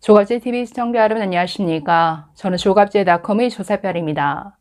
조갑제TV 시청자 여러분 안녕하십니까? 저는 조갑제닷컴의 조사별입니다.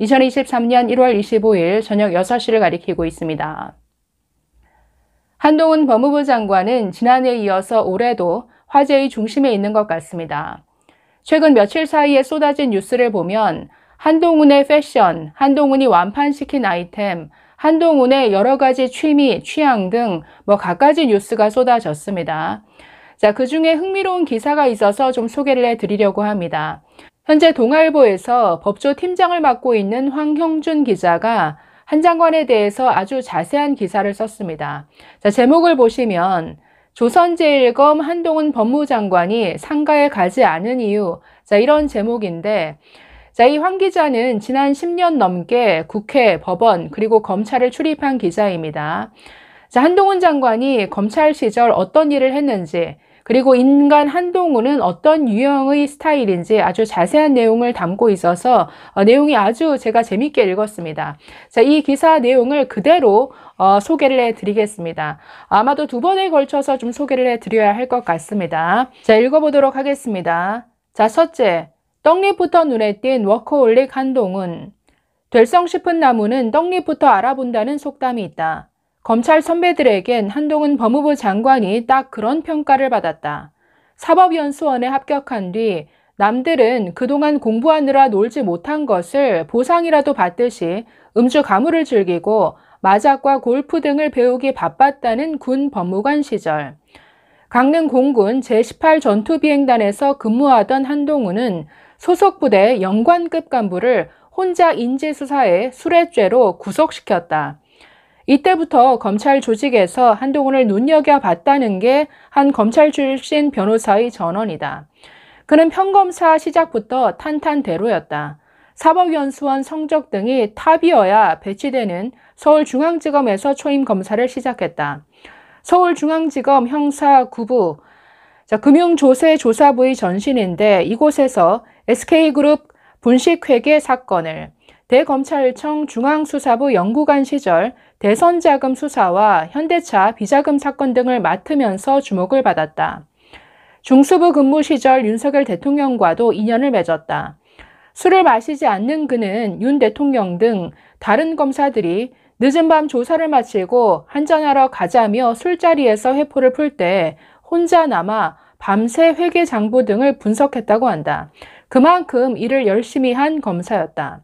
2023년 1월 25일 저녁 6시를 가리키고 있습니다. 한동훈 법무부 장관은 지난해에 이어서 올해도 화제의 중심에 있는 것 같습니다. 최근 며칠 사이에 쏟아진 뉴스를 보면 한동훈의 패션, 한동훈이 완판시킨 아이템, 한동훈의 여러 가지 취미, 취향 등 갖가지 뉴스가 쏟아졌습니다. 자, 그 중에 흥미로운 기사가 있어서 좀 소개를 해드리려고 합니다. 현재 동아일보에서 법조 팀장을 맡고 있는 황형준 기자가 한 장관에 대해서 아주 자세한 기사를 썼습니다. 자, 제목을 보시면 조선제일검 한동훈 법무장관이 상가에 가지 않은 이유, 자, 이런 제목인데, 자, 이 황 기자는 지난 10년 넘게 국회, 법원, 그리고 검찰을 출입한 기자입니다. 자, 한동훈 장관이 검찰 시절 어떤 일을 했는지, 그리고 인간 한동훈은 어떤 유형의 스타일인지 아주 자세한 내용을 담고 있어서 내용이 아주 제가 재밌게 읽었습니다. 자, 이 기사 내용을 그대로 소개를 해드리겠습니다. 아마도 두 번에 걸쳐서 좀 소개를 해드려야 할 것 같습니다. 자, 읽어보도록 하겠습니다. 자, 첫째, 떡잎부터 눈에 띈 워커홀릭 한동훈. 될성 싶은 나무는 떡잎부터 알아본다는 속담이 있다. 검찰 선배들에겐 한동훈 법무부 장관이 딱 그런 평가를 받았다. 사법연수원에 합격한 뒤 남들은 그동안 공부하느라 놀지 못한 것을 보상이라도 받듯이 음주 가무를 즐기고 마작과 골프 등을 배우기 바빴다는 군 법무관 시절. 강릉 공군 제18 전투비행단에서 근무하던 한동훈은 소속 부대 영관급 간부를 혼자 인지수사해 술해죄로 구속시켰다. 이때부터 검찰 조직에서 한동훈을 눈여겨봤다는 게 한 검찰 출신 변호사의 전언이다. 그는 평검사 시작부터 탄탄대로였다. 사법연수원 성적 등이 탑이어야 배치되는 서울중앙지검에서 초임 검사를 시작했다. 서울중앙지검 형사9부, 금융조세조사부의 전신인데 이곳에서 SK그룹 분식회계 사건을, 대검찰청 중앙수사부 연구관 시절 대선자금 수사와 현대차 비자금 사건 등을 맡으면서 주목을 받았다. 중수부 근무 시절 윤석열 대통령과도 인연을 맺었다. 술을 마시지 않는 그는 윤 대통령 등 다른 검사들이 늦은 밤 조사를 마치고 한잔하러 가자며 술자리에서 회포를 풀 때 혼자 남아 밤새 회계장부 등을 분석했다고 한다. 그만큼 일을 열심히 한 검사였다.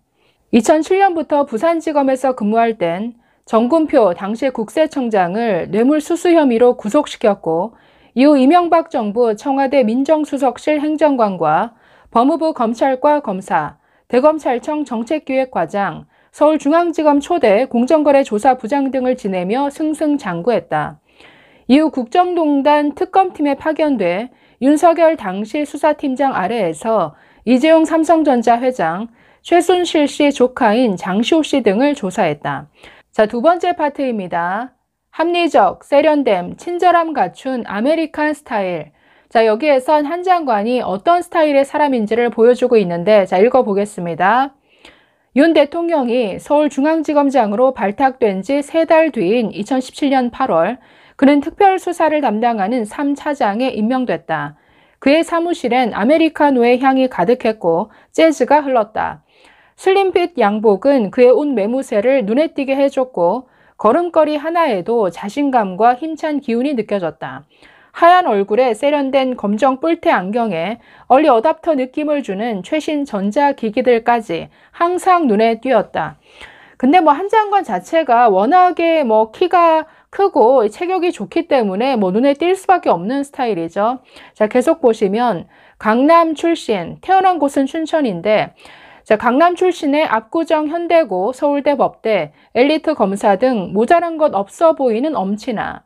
2007년부터 부산지검에서 근무할 땐 정군표 당시 국세청장을 뇌물수수 혐의로 구속시켰고 이후 이명박 정부 청와대 민정수석실 행정관과 법무부 검찰과 검사, 대검찰청 정책기획과장, 서울중앙지검 초대 공정거래조사부장 등을 지내며 승승장구했다. 이후 국정농단 특검팀에 파견돼 윤석열 당시 수사팀장 아래에서 이재용 삼성전자 회장, 최순실 씨 조카인 장시호 씨 등을 조사했다. 자, 두 번째 파트입니다. 합리적, 세련됨, 친절함 갖춘 아메리칸 스타일. 자, 여기에선 한 장관이 어떤 스타일의 사람인지를 보여주고 있는데, 자, 읽어보겠습니다. 윤 대통령이 서울중앙지검장으로 발탁된 지 3달 뒤인 2017년 8월, 그는 특별수사를 담당하는 3차장에 임명됐다. 그의 사무실엔 아메리카노의 향이 가득했고 재즈가 흘렀다. 슬림핏 양복은 그의 옷 매무새를 눈에 띄게 해줬고 걸음걸이 하나에도 자신감과 힘찬 기운이 느껴졌다. 하얀 얼굴에 세련된 검정 뿔테 안경에 얼리 어답터 느낌을 주는 최신 전자기기들까지 항상 눈에 띄었다. 근데 한 장관 자체가 워낙에 키가 크고 체격이 좋기 때문에 눈에 띌 수밖에 없는 스타일이죠. 자, 계속 보시면 강남 출신, 태어난 곳은 춘천인데, 자, 강남 출신의 압구정 현대고, 서울대 법대, 엘리트 검사 등 모자란 것 없어 보이는 엄친아.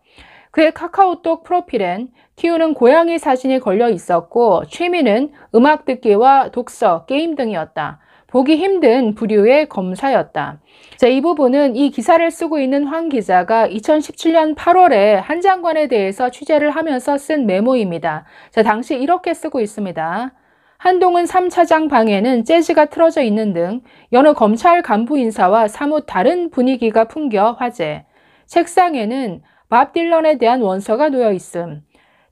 그의 카카오톡 프로필엔 키우는 고양이 사진이 걸려 있었고 취미는 음악 듣기와 독서, 게임 등이었다. 보기 힘든 부류의 검사였다. 자, 이 부분은 이 기사를 쓰고 있는 황 기자가 2017년 8월에 한 장관에 대해서 취재를 하면서 쓴 메모입니다. 자, 당시 이렇게 쓰고 있습니다. 한동훈 3차장 방에는 재즈가 틀어져 있는 등 여느 검찰 간부 인사와 사뭇 다른 분위기가 풍겨 화제. 책상에는 밥 딜런에 대한 원서가 놓여 있음.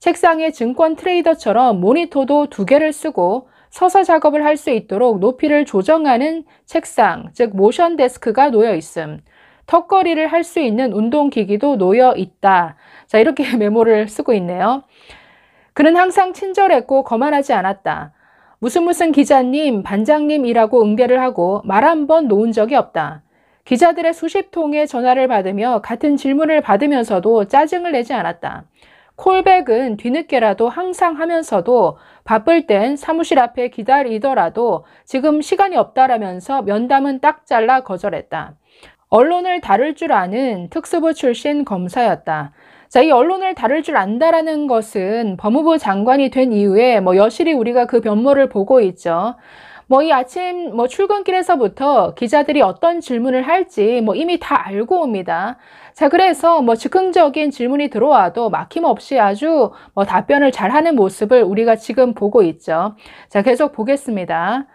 책상에 증권 트레이더처럼 모니터도 2개를 쓰고 서서 작업을 할 수 있도록 높이를 조정하는 책상, 즉 모션 데스크가 놓여 있음. 턱걸이를 할 수 있는 운동기기도 놓여 있다. 자, 이렇게 메모를 쓰고 있네요. 그는 항상 친절했고 거만하지 않았다. 무슨 기자님, 반장님이라고 응대를 하고 말 한 번 놓은 적이 없다. 기자들의 수십 통의 전화를 받으며 같은 질문을 받으면서도 짜증을 내지 않았다. 콜백은 뒤늦게라도 항상 하면서도 바쁠 땐 사무실 앞에 기다리더라도 지금 시간이 없다라면서 면담은 딱 잘라 거절했다. 언론을 다룰 줄 아는 특수부 출신 검사였다. 자, 이 언론을 다룰 줄 안다라는 것은 법무부 장관이 된 이후에 여실히 우리가 그 변모를 보고 있죠. 이 아침 출근길에서부터 기자들이 어떤 질문을 할지 이미 다 알고 옵니다. 자, 그래서 즉흥적인 질문이 들어와도 막힘없이 아주 답변을 잘하는 모습을 우리가 지금 보고 있죠. 자, 계속 보겠습니다.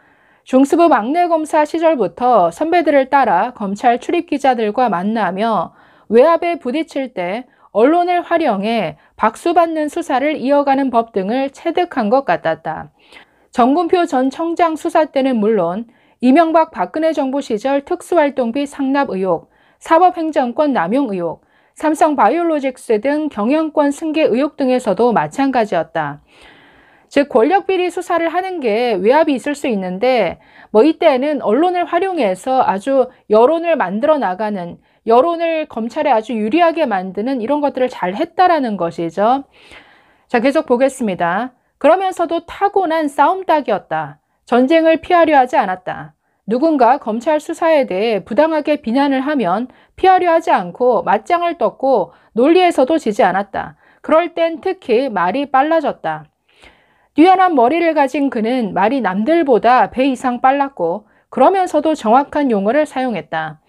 중수부 막내 검사 시절부터 선배들을 따라 검찰 출입 기자들과 만나며 외압에 부딪힐 때 언론을 활용해 박수받는 수사를 이어가는 법 등을 체득한 것 같았다. 정군표 전 청장 수사 때는 물론 이명박 박근혜 정부 시절 특수활동비 상납 의혹, 사법행정권 남용 의혹, 삼성바이오로직스 등 경영권 승계 의혹 등에서도 마찬가지였다. 즉 권력비리 수사를 하는 게 외압이 있을 수 있는데 이때는 언론을 활용해서 아주 여론을 만들어 나가는, 여론을 검찰에 아주 유리하게 만드는 이런 것들을 잘 했다라는 것이죠. 자, 계속 보겠습니다. 그러면서도 타고난 싸움닭이었다. 전쟁을 피하려 하지 않았다. 누군가 검찰 수사에 대해 부당하게 비난을 하면 피하려 하지 않고 맞짱을 떴고 논리에서도 지지 않았다. 그럴 땐 특히 말이 빨라졌다. 뛰어난 머리를 가진 그는 말이 남들보다 배 이상 빨랐고 그러면서도 정확한 용어를 사용했다.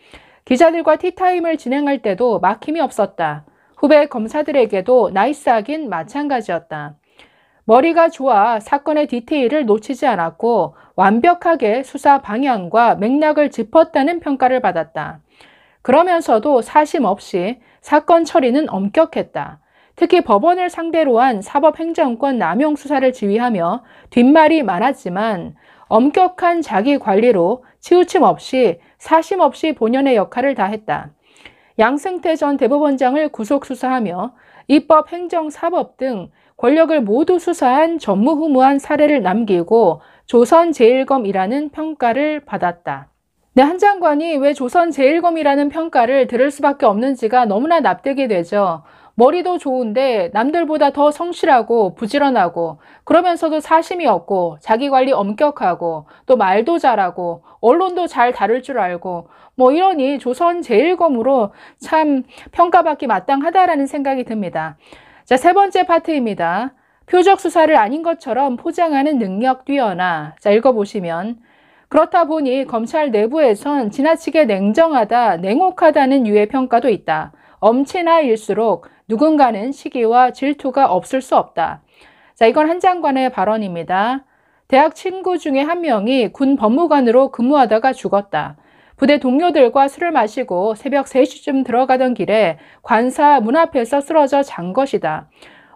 기자들과 티타임을 진행할 때도 막힘이 없었다. 후배 검사들에게도 나이스하긴 마찬가지였다. 머리가 좋아 사건의 디테일을 놓치지 않았고 완벽하게 수사 방향과 맥락을 짚었다는 평가를 받았다. 그러면서도 사심 없이 사건 처리는 엄격했다. 특히 법원을 상대로 한 사법행정권 남용 수사를 지휘하며 뒷말이 많았지만 엄격한 자기 관리로 치우침 없이 사심 없이 본연의 역할을 다했다. 양승태 전 대법원장을 구속 수사하며 입법, 행정, 사법 등 권력을 모두 수사한 전무후무한 사례를 남기고 조선제일검이라는 평가를 받았다. 네, 한 장관이 왜 조선제일검이라는 평가를 들을 수밖에 없는지가 너무나 납득이 되죠. 머리도 좋은데 남들보다 더 성실하고 부지런하고 그러면서도 사심이 없고 자기관리 엄격하고 또 말도 잘하고 언론도 잘 다룰 줄 알고 이러니 조선제일검으로 참 평가받기 마땅하다라는 생각이 듭니다. 자, 3번째 파트입니다. 표적 수사를 아닌 것처럼 포장하는 능력 뛰어나. 자, 읽어보시면 그렇다 보니 검찰 내부에선 지나치게 냉정하다, 냉혹하다는 유의 평가도 있다. 엄친아일수록 누군가는 시기와 질투가 없을 수 없다. 자, 이건 한 장관의 발언입니다. 대학 친구 중에 한 명이 군 법무관으로 근무하다가 죽었다. 부대 동료들과 술을 마시고 새벽 3시쯤 들어가던 길에 관사 문 앞에서 쓰러져 잔 것이다.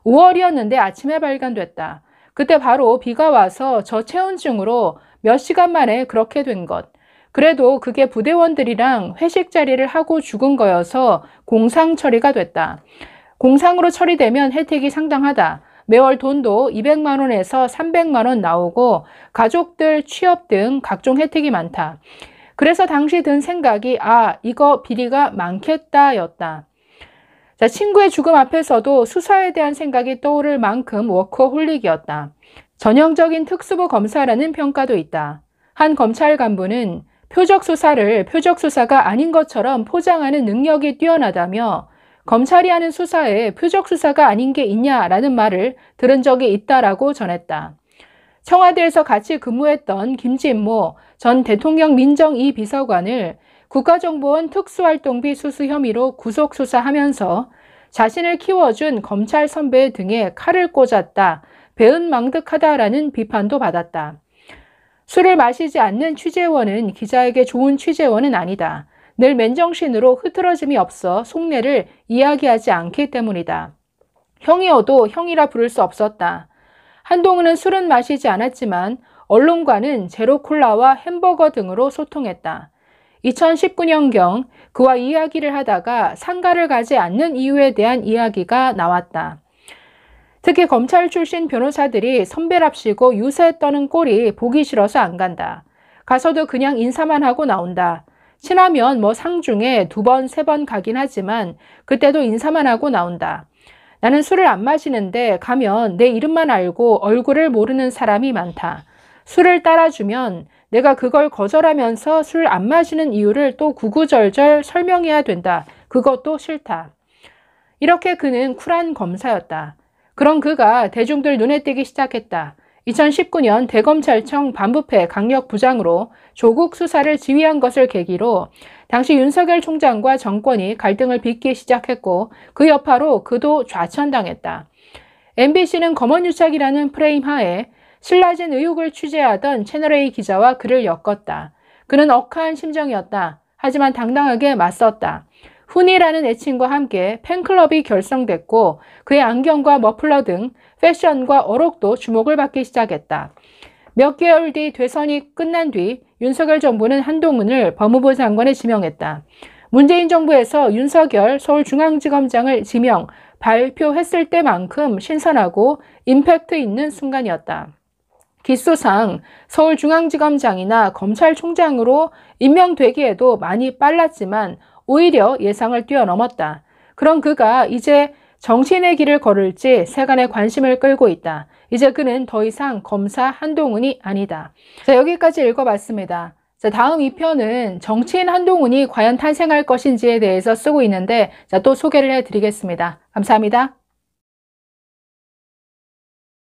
5월이었는데 아침에 발견됐다. 그때 바로 비가 와서 저체온증으로 몇 시간 만에 그렇게 된 것. 그래도 그게 부대원들이랑 회식 자리를 하고 죽은 거여서 공상 처리가 됐다. 공상으로 처리되면 혜택이 상당하다. 매월 돈도 200만 원에서 300만 원 나오고 가족들 취업 등 각종 혜택이 많다. 그래서 당시 든 생각이 이거 비리가 많겠다 였다. 자, 친구의 죽음 앞에서도 수사에 대한 생각이 떠오를 만큼 워커홀릭이었다. 전형적인 특수부 검사라는 평가도 있다. 한 검찰 간부는 표적 수사를 표적 수사가 아닌 것처럼 포장하는 능력이 뛰어나다며 검찰이 하는 수사에 표적 수사가 아닌 게 있냐라는 말을 들은 적이 있다라고 전했다. 청와대에서 같이 근무했던 김진모 전 대통령 민정 2 비서관을 국가정보원 특수활동비 수수 혐의로 구속 수사하면서 자신을 키워준 검찰 선배 등에 칼을 꽂았다, 배은망덕하다라는 비판도 받았다. 술을 마시지 않는 취재원은 기자에게 좋은 취재원은 아니다. 늘 맨정신으로 흐트러짐이 없어 속내를 이야기하지 않기 때문이다. 형이어도 형이라 부를 수 없었다. 한동훈은 술은 마시지 않았지만 언론과는 제로콜라와 햄버거 등으로 소통했다. 2019년경 그와 이야기를 하다가 상가를 가지 않는 이유에 대한 이야기가 나왔다. 특히 검찰 출신 변호사들이 선배랍시고 유세 떠는 꼴이 보기 싫어서 안 간다. 가서도 그냥 인사만 하고 나온다. 친하면 뭐 상중에 2번, 3번 가긴 하지만 그때도 인사만 하고 나온다. 나는 술을 안 마시는데 가면 내 이름만 알고 얼굴을 모르는 사람이 많다. 술을 따라주면 내가 그걸 거절하면서 술 안 마시는 이유를 또 구구절절 설명해야 된다. 그것도 싫다. 이렇게 그는 쿨한 검사였다. 그런 그가 대중들 눈에 띄기 시작했다. 2019년 대검찰청 반부패 강력부장으로 조국 수사를 지휘한 것을 계기로 당시 윤석열 총장과 정권이 갈등을 빚기 시작했고 그 여파로 그도 좌천당했다. MBC는 검언유착이라는 프레임 하에 신라진 의혹을 취재하던 채널A 기자와 그를 엮었다. 그는 억하한 심정이었다. 하지만 당당하게 맞섰다. 훈이라는 애칭과 함께 팬클럽이 결성됐고 그의 안경과 머플러 등 패션과 어록도 주목을 받기 시작했다. 몇 개월 뒤 대선이 끝난 뒤 윤석열 정부는 한동훈을 법무부 장관에 지명했다. 문재인 정부에서 윤석열 서울중앙지검장을 지명, 발표했을 때만큼 신선하고 임팩트 있는 순간이었다. 기수상 서울중앙지검장이나 검찰총장으로 임명되기에도 많이 빨랐지만 오히려 예상을 뛰어넘었다. 그런 그가 이제 정치인의 길을 걸을지 세간의 관심을 끌고 있다. 이제 그는 더 이상 검사 한동훈이 아니다. 자, 여기까지 읽어봤습니다. 자, 다음 2편은 정치인 한동훈이 과연 탄생할 것인지에 대해서 쓰고 있는데 자, 또 소개를 해드리겠습니다. 감사합니다.